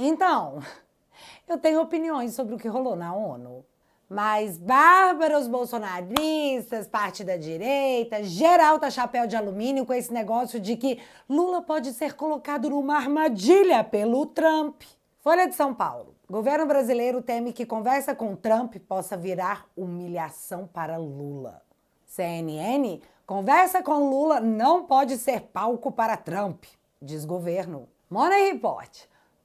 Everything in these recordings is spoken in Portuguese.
Então, eu tenho opiniões sobre o que rolou na ONU. Mas bárbaros bolsonaristas, parte da direita, geral tá chapéu de alumínio com esse negócio de que Lula pode ser colocado numa armadilha pelo Trump. Folha de São Paulo. Governo brasileiro teme que conversa com Trump possa virar humilhação para Lula. CNN. Conversa com Lula não pode ser palco para Trump, diz governo. Money Report.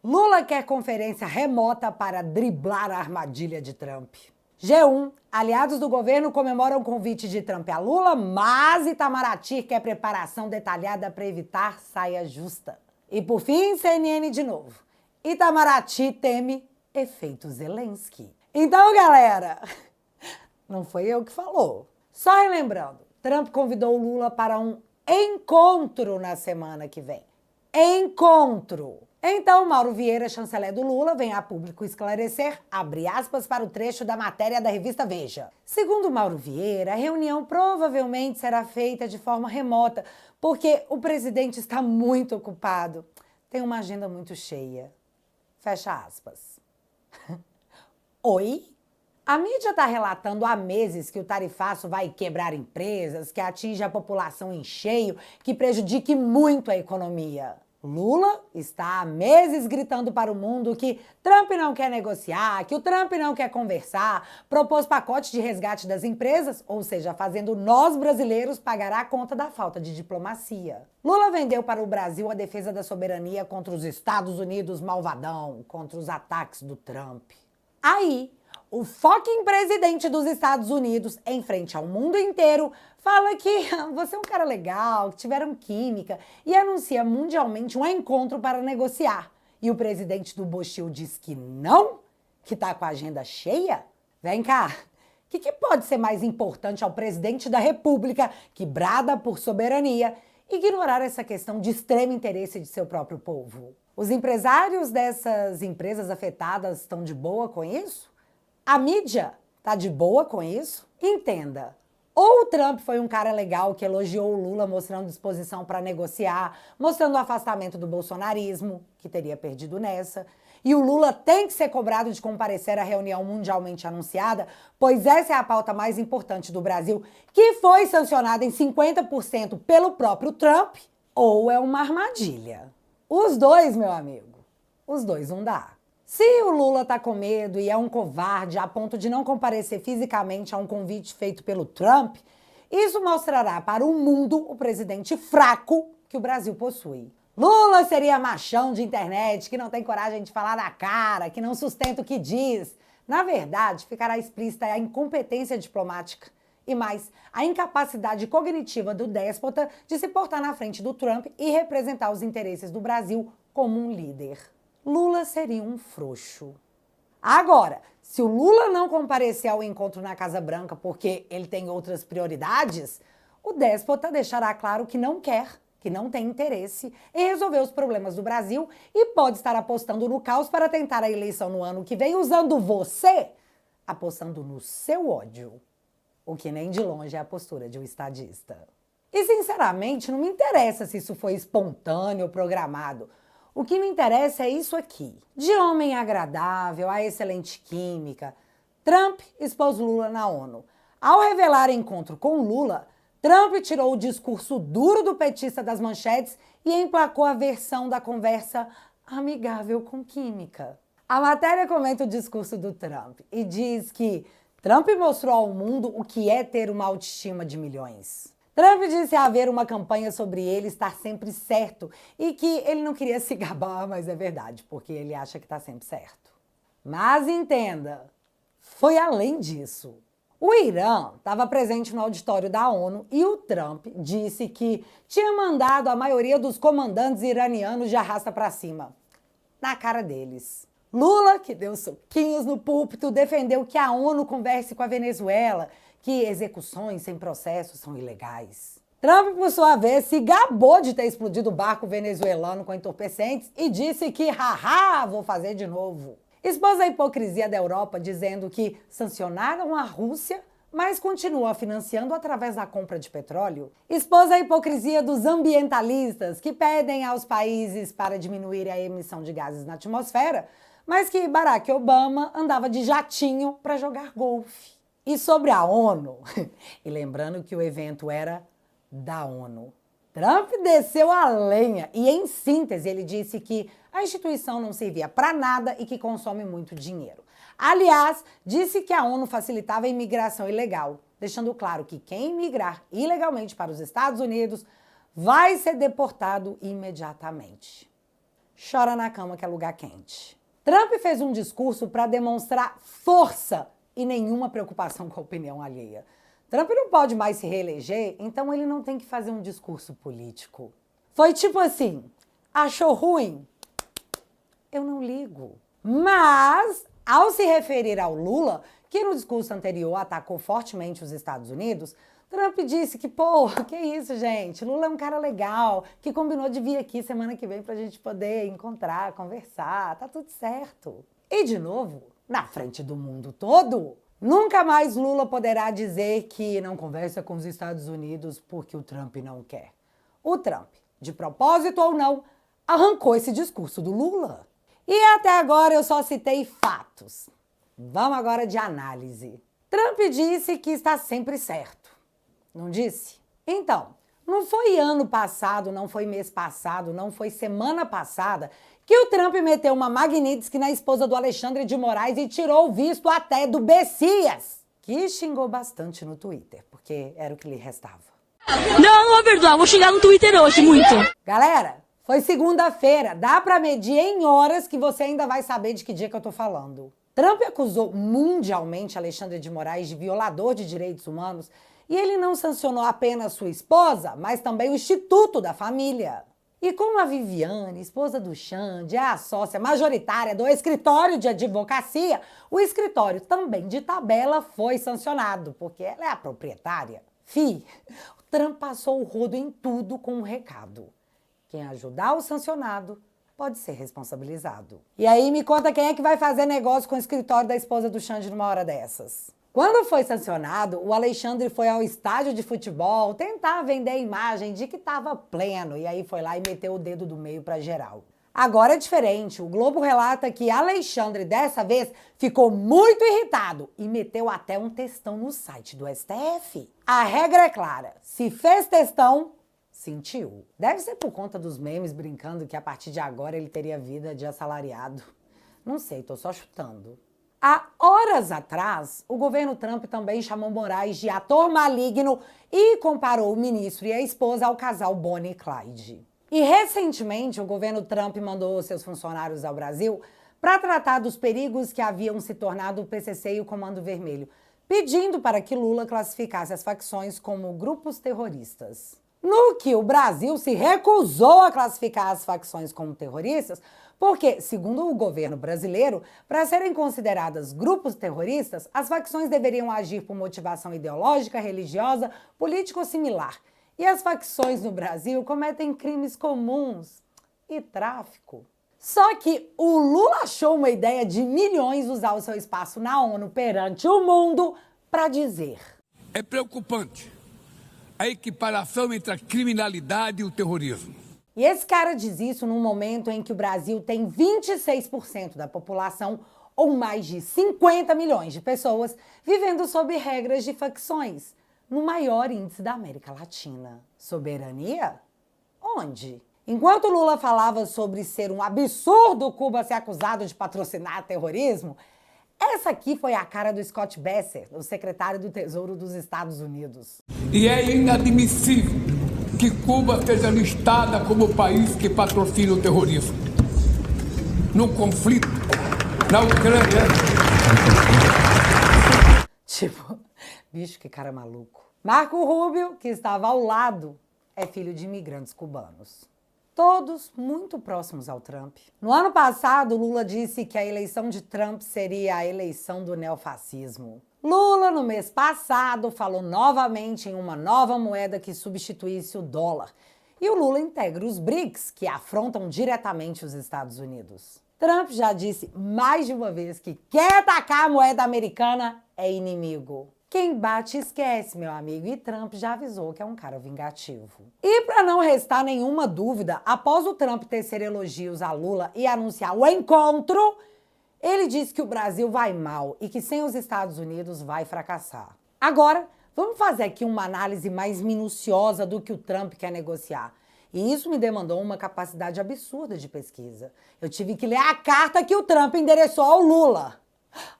Lula quer conferência remota para driblar a armadilha de Trump. G1. Aliados do governo comemoram o convite de Trump a Lula, mas Itamaraty quer preparação detalhada para evitar saia justa. E por fim, CNN de novo. Itamaraty teme efeito Zelensky. Então, galera, não foi eu que falou. Só relembrando, Trump convidou Lula para um encontro na semana que vem. Encontro! Então, Mauro Vieira, chanceler do Lula, vem a público esclarecer, abre aspas para o trecho da matéria da revista Veja. Segundo Mauro Vieira, a reunião provavelmente será feita de forma remota, porque o presidente está muito ocupado. Tem uma agenda muito cheia. Fecha aspas. Oi? A mídia está relatando há meses que o tarifaço vai quebrar empresas, que atinge a população em cheio, que prejudique muito a economia. Lula está há meses gritando para o mundo que Trump não quer negociar, que o Trump não quer conversar, propôs pacote de resgate das empresas, ou seja, fazendo nós brasileiros pagar a conta da falta de diplomacia. Lula vendeu para o Brasil a defesa da soberania contra os Estados Unidos malvadão, contra os ataques do Trump. Aí, o fucking presidente dos Estados Unidos, em frente ao mundo inteiro, fala que você é um cara legal, que tiveram química, e anuncia mundialmente um encontro para negociar. E o presidente do Bochil diz que não, que tá com a agenda cheia? Vem cá, o que pode ser mais importante ao presidente da República, que brada por soberania, ignorar essa questão de extremo interesse de seu próprio povo? Os empresários dessas empresas afetadas estão de boa com isso? A mídia tá de boa com isso? Entenda, ou o Trump foi um cara legal que elogiou o Lula mostrando disposição para negociar, mostrando o afastamento do bolsonarismo, que teria perdido nessa, e o Lula tem que ser cobrado de comparecer à reunião mundialmente anunciada, pois essa é a pauta mais importante do Brasil, que foi sancionada em 50% pelo próprio Trump, ou é uma armadilha. Os dois, meu amigo, os dois não dá. Se o Lula tá com medo e é um covarde a ponto de não comparecer fisicamente a um convite feito pelo Trump, isso mostrará para o mundo o presidente fraco que o Brasil possui. Lula seria machão de internet, que não tem coragem de falar na cara, que não sustenta o que diz. Na verdade, ficará explícita a incompetência diplomática e mais, a incapacidade cognitiva do déspota de se portar na frente do Trump e representar os interesses do Brasil como um líder. Lula seria um frouxo. Agora, se o Lula não comparecer ao encontro na Casa Branca porque ele tem outras prioridades, o déspota deixará claro que não quer, que não tem interesse em resolver os problemas do Brasil e pode estar apostando no caos para tentar a eleição no ano que vem, usando você, apostando no seu ódio. O que nem de longe é a postura de um estadista. E, sinceramente, não me interessa se isso foi espontâneo ou programado. O que me interessa é isso aqui. De homem agradável a excelente química, Trump expôs Lula na ONU. Ao revelar encontro com Lula, Trump tirou o discurso duro do petista das manchetes e emplacou a versão da conversa amigável com química. A matéria comenta o discurso do Trump e diz que Trump mostrou ao mundo o que é ter uma autoestima de milhões. Trump disse haver uma campanha sobre ele estar sempre certo e que ele não queria se gabar, mas é verdade, porque ele acha que está sempre certo. Mas entenda, foi além disso. O Irã estava presente no auditório da ONU e o Trump disse que tinha mandado a maioria dos comandantes iranianos de arrasta para cima. Na cara deles. Lula, que deu soquinhos no púlpito, defendeu que a ONU converse com a Venezuela, que execuções sem processo são ilegais. Trump, por sua vez, se gabou de ter explodido o barco venezuelano com entorpecentes e disse que, haha, vou fazer de novo. Expôs a hipocrisia da Europa dizendo que sancionaram a Rússia, mas continua financiando através da compra de petróleo. Expôs a hipocrisia dos ambientalistas que pedem aos países para diminuir a emissão de gases na atmosfera, mas que Barack Obama andava de jatinho para jogar golfe. E sobre a ONU, e lembrando que o evento era da ONU, Trump desceu a lenha e, em síntese, ele disse que a instituição não servia para nada e que consome muito dinheiro. Aliás, disse que a ONU facilitava a imigração ilegal, deixando claro que quem imigrar ilegalmente para os Estados Unidos vai ser deportado imediatamente. Chora na cama que é lugar quente. Trump fez um discurso para demonstrar força e nenhuma preocupação com a opinião alheia. Trump não pode mais se reeleger, então ele não tem que fazer um discurso político. Foi tipo assim, achou ruim? Eu não ligo. Mas, ao se referir ao Lula, que no discurso anterior atacou fortemente os Estados Unidos, Trump disse que, que isso, gente? Lula é um cara legal, que combinou de vir aqui semana que vem pra gente poder encontrar, conversar, tá tudo certo. E, de novo, na frente do mundo todo, nunca mais Lula poderá dizer que não conversa com os Estados Unidos porque o Trump não quer. O Trump, de propósito ou não, arrancou esse discurso do Lula. E até agora eu só citei fatos. Vamos agora de análise. Trump disse que está sempre certo. Não disse? Então, não foi ano passado, não foi mês passado, não foi semana passada que o Trump meteu uma Magnitsky na esposa do Alexandre de Moraes e tirou o visto até do Bessias, que xingou bastante no Twitter, porque era o que lhe restava. Não vou perdoar, vou xingar no Twitter hoje, muito. Galera, foi segunda-feira, dá pra medir em horas que você ainda vai saber de que dia que eu tô falando. Trump acusou mundialmente Alexandre de Moraes de violador de direitos humanos e ele não sancionou apenas sua esposa, mas também o Instituto da Família. E como a Viviane, esposa do Xande, é a sócia majoritária do escritório de advocacia, o escritório também de tabela foi sancionado, porque ela é a proprietária. O Trump passou o rodo em tudo com um recado. Quem ajudar o sancionado pode ser responsabilizado. E aí me conta quem é que vai fazer negócio com o escritório da esposa do Xande numa hora dessas. Quando foi sancionado, o Alexandre foi ao estádio de futebol tentar vender a imagem de que estava pleno e aí foi lá e meteu o dedo do meio para geral. Agora é diferente, o Globo relata que Alexandre dessa vez ficou muito irritado e meteu até um textão no site do STF. A regra é clara, se fez textão, sentiu. Deve ser por conta dos memes brincando que a partir de agora ele teria vida de assalariado. Não sei, tô só chutando. Há horas atrás, o governo Trump também chamou Moraes de ator maligno e comparou o ministro e a esposa ao casal Bonnie e Clyde. E recentemente, o governo Trump mandou seus funcionários ao Brasil para tratar dos perigos que haviam se tornado o PCC e o Comando Vermelho, pedindo para que Lula classificasse as facções como grupos terroristas. No que o Brasil se recusou a classificar as facções como terroristas, porque, segundo o governo brasileiro, para serem consideradas grupos terroristas, as facções deveriam agir por motivação ideológica, religiosa, política ou similar. E as facções no Brasil cometem crimes comuns e tráfico. Só que o Lula achou uma ideia de milhões usar o seu espaço na ONU perante o mundo para dizer: é preocupante a equiparação entre a criminalidade e o terrorismo. E esse cara diz isso num momento em que o Brasil tem 26% da população, ou mais de 50 milhões de pessoas, vivendo sob regras de facções, no maior índice da América Latina. Soberania? Onde? Enquanto Lula falava sobre ser um absurdo Cuba ser acusado de patrocinar terrorismo, essa aqui foi a cara do Scott Besser, o secretário do Tesouro dos Estados Unidos. E é inadmissível que Cuba seja listada como país que patrocina o terrorismo. No conflito na Ucrânia. Tipo, bicho, que cara maluco. Marco Rubio, que estava ao lado, é filho de imigrantes cubanos. Todos muito próximos ao Trump. No ano passado, Lula disse que a eleição de Trump seria a eleição do neofascismo. Lula, no mês passado, falou novamente em uma nova moeda que substituísse o dólar. E o Lula integra os BRICS, que afrontam diretamente os Estados Unidos. Trump já disse mais de uma vez que quem atacar a moeda americana é inimigo. Quem bate esquece, meu amigo, e Trump já avisou que é um cara vingativo. E para não restar nenhuma dúvida, após o Trump tecer elogios a Lula e anunciar o encontro, ele disse que o Brasil vai mal e que sem os Estados Unidos vai fracassar. Agora, vamos fazer aqui uma análise mais minuciosa do que o Trump quer negociar. E isso me demandou uma capacidade absurda de pesquisa. Eu tive que ler a carta que o Trump endereçou ao Lula.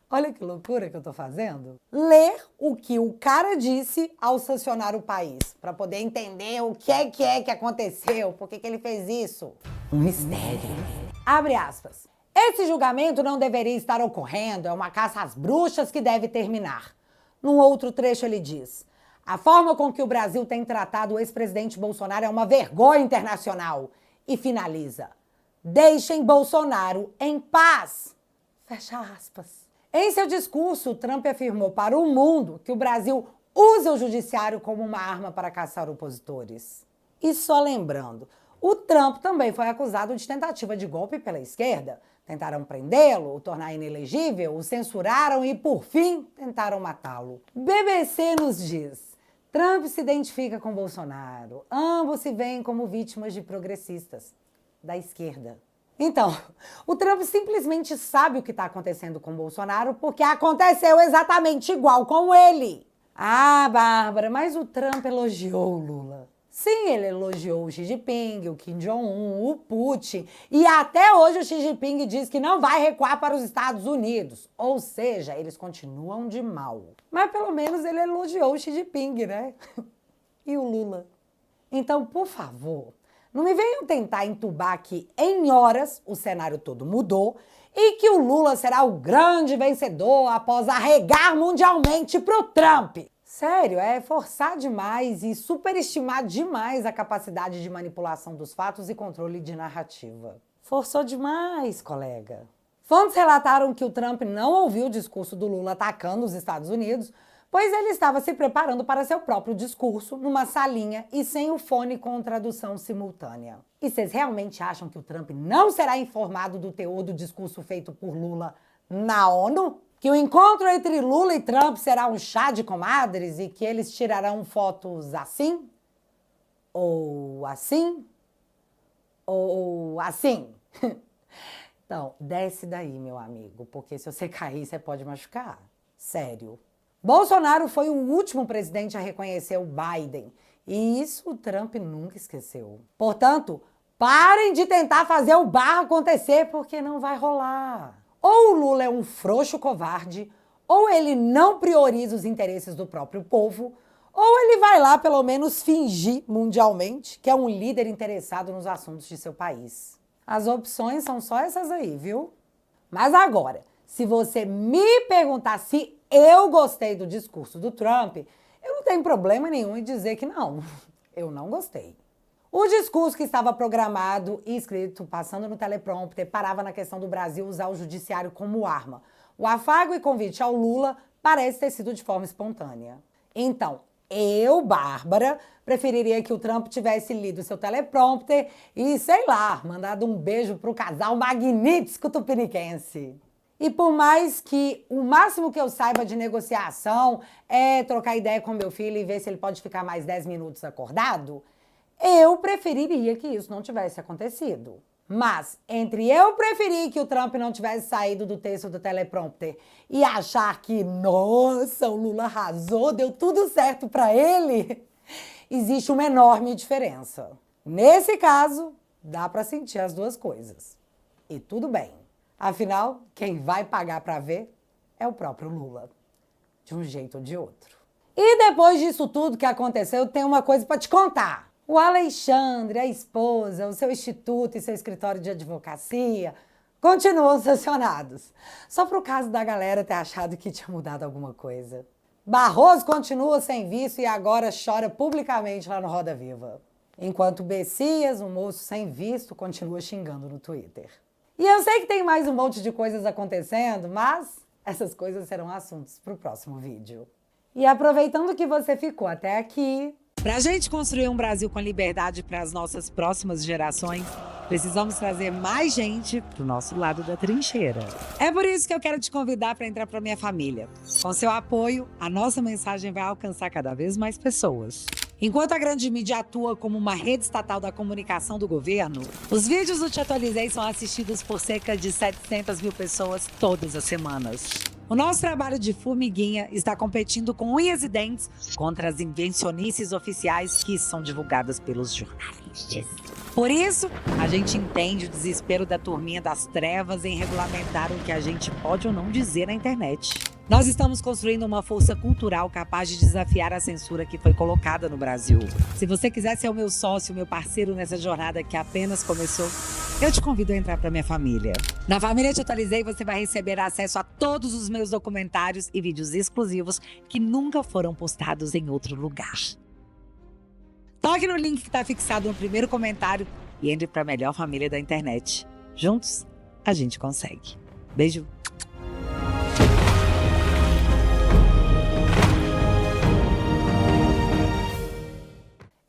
Olha que loucura que eu tô fazendo. Ler o que o cara disse ao sancionar o país, para poder entender o que é que aconteceu, por que ele fez isso. Um mistério. Abre aspas. Esse julgamento não deveria estar ocorrendo, é uma caça às bruxas que deve terminar. Num outro trecho ele diz: a forma com que o Brasil tem tratado o ex-presidente Bolsonaro é uma vergonha internacional. E finaliza: deixem Bolsonaro em paz. Fecha aspas. Em seu discurso, Trump afirmou para o mundo que o Brasil usa o judiciário como uma arma para caçar opositores. E só lembrando, o Trump também foi acusado de tentativa de golpe pela esquerda. Tentaram prendê-lo, o tornar inelegível, o censuraram e, por fim, tentaram matá-lo. BBC nos diz: Trump se identifica com Bolsonaro. Ambos se veem como vítimas de progressistas da esquerda. Então, o Trump simplesmente sabe o que está acontecendo com Bolsonaro porque aconteceu exatamente igual com ele. Ah, Bárbara, mas o Trump elogiou o Lula. Sim, ele elogiou o Xi Jinping, o Kim Jong-un, o Putin. E até hoje o Xi Jinping diz que não vai recuar para os Estados Unidos. Ou seja, eles continuam de mal. Mas pelo menos ele elogiou o Xi Jinping, né? E o Lula. Então, por favor, não me venham tentar entubar que em horas o cenário todo mudou e que o Lula será o grande vencedor após arregar mundialmente pro Trump. Sério, é forçar demais e superestimar demais a capacidade de manipulação dos fatos e controle de narrativa. Forçou demais, colega. Fontes relataram que o Trump não ouviu o discurso do Lula atacando os Estados Unidos, pois ele estava se preparando para seu próprio discurso numa salinha e sem o fone com tradução simultânea. E vocês realmente acham que o Trump não será informado do teor do discurso feito por Lula na ONU? Que o encontro entre Lula e Trump será um chá de comadres e que eles tirarão fotos assim? Ou assim? Ou assim? Então, desce daí, meu amigo, porque se você cair, você pode machucar. Sério. Bolsonaro foi o último presidente a reconhecer o Biden. E isso o Trump nunca esqueceu. Portanto, parem de tentar fazer o barro acontecer, porque não vai rolar. Ou o Lula é um frouxo covarde, ou ele não prioriza os interesses do próprio povo, ou ele vai lá pelo menos fingir mundialmente que é um líder interessado nos assuntos de seu país. As opções são só essas aí, viu? Mas agora, se você me perguntar se eu gostei do discurso do Trump, eu não tenho problema nenhum em dizer que não, eu não gostei. O discurso que estava programado e escrito, passando no teleprompter, parava na questão do Brasil usar o judiciário como arma. O afago e convite ao Lula parece ter sido de forma espontânea. Então, eu, Bárbara, preferiria que o Trump tivesse lido seu teleprompter e, sei lá, mandado um beijo pro casal magnífico tupiniquense. E por mais que o máximo que eu saiba de negociação é trocar ideia com meu filho e ver se ele pode ficar mais 10 minutos acordado, eu preferiria que isso não tivesse acontecido. Mas, entre eu preferir que o Trump não tivesse saído do texto do teleprompter e achar que, nossa, o Lula arrasou, deu tudo certo pra ele, existe uma enorme diferença. Nesse caso, dá pra sentir as duas coisas. E tudo bem. Afinal, quem vai pagar pra ver é o próprio Lula. De um jeito ou de outro. E depois disso tudo que aconteceu, eu tenho uma coisa pra te contar. O Alexandre, a esposa, o seu instituto e seu escritório de advocacia continuam sancionados. Só pro caso da galera ter achado que tinha mudado alguma coisa. Barroso continua sem visto e agora chora publicamente lá no Roda Viva. Enquanto Bessias, um moço sem visto, continua xingando no Twitter. E eu sei que tem mais um monte de coisas acontecendo, mas essas coisas serão assuntos pro próximo vídeo. E aproveitando que você ficou até aqui, pra gente construir um Brasil com liberdade para as nossas próximas gerações, Precisamos trazer mais gente pro nosso lado da trincheira. É por isso que eu quero te convidar para entrar para minha família. Com seu apoio, a nossa mensagem vai alcançar cada vez mais pessoas. Enquanto a grande mídia atua como uma rede estatal da comunicação do governo, os vídeos do Te Atualizei são assistidos por cerca de 700 mil pessoas todas as semanas. O nosso trabalho de formiguinha está competindo com unhas e dentes contra as invencionices oficiais que são divulgadas pelos jornalistas. Por isso, a gente entende o desespero da turminha das trevas em regulamentar o que a gente pode ou não dizer na internet. Nós estamos construindo uma força cultural capaz de desafiar a censura que foi colocada no Brasil. Se você quiser ser o meu sócio, meu parceiro nessa jornada que apenas começou, eu te convido a entrar para minha família. Na família Te Atualizei, você vai receber acesso a todos os meus documentários e vídeos exclusivos que nunca foram postados em outro lugar. Toque no link que está fixado no primeiro comentário e entre para a melhor família da internet. Juntos, a gente consegue. Beijo!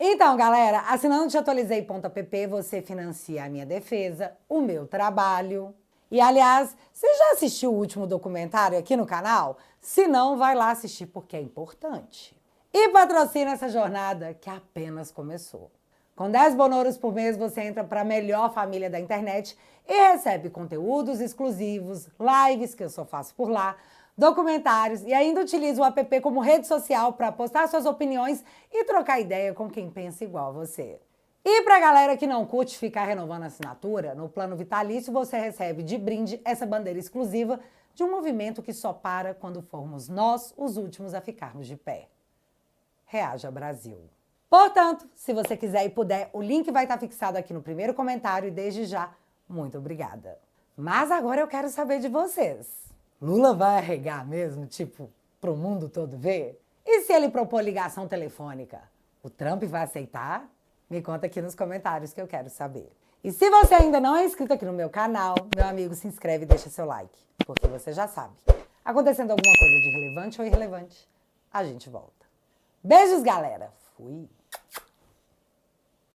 Então, galera, assinando teatualizei.app, você financia a minha defesa, o meu trabalho. E, aliás, você já assistiu o último documentário aqui no canal? Se não, vai lá assistir porque é importante. E patrocina essa jornada que apenas começou. Com 10 bonouros por mês, você entra para a melhor família da internet e recebe conteúdos exclusivos, lives que eu só faço por lá, documentários e ainda utiliza o app como rede social para postar suas opiniões e trocar ideia com quem pensa igual a você. E pra galera que não curte ficar renovando a assinatura, no plano vitalício você recebe de brinde essa bandeira exclusiva de um movimento que só para quando formos nós os últimos a ficarmos de pé. Reaja Brasil. Portanto, se você quiser e puder, o link vai estar fixado aqui no primeiro comentário e desde já, muito obrigada. Mas agora eu quero saber de vocês. Lula vai arregar mesmo, tipo, pro mundo todo ver? E se ele propor ligação telefônica, o Trump vai aceitar? Me conta aqui nos comentários que eu quero saber. E se você ainda não é inscrito aqui no meu canal, meu amigo, se inscreve e deixa seu like, porque você já sabe. Acontecendo alguma coisa de relevante ou irrelevante, a gente volta. Beijos, galera! Fui!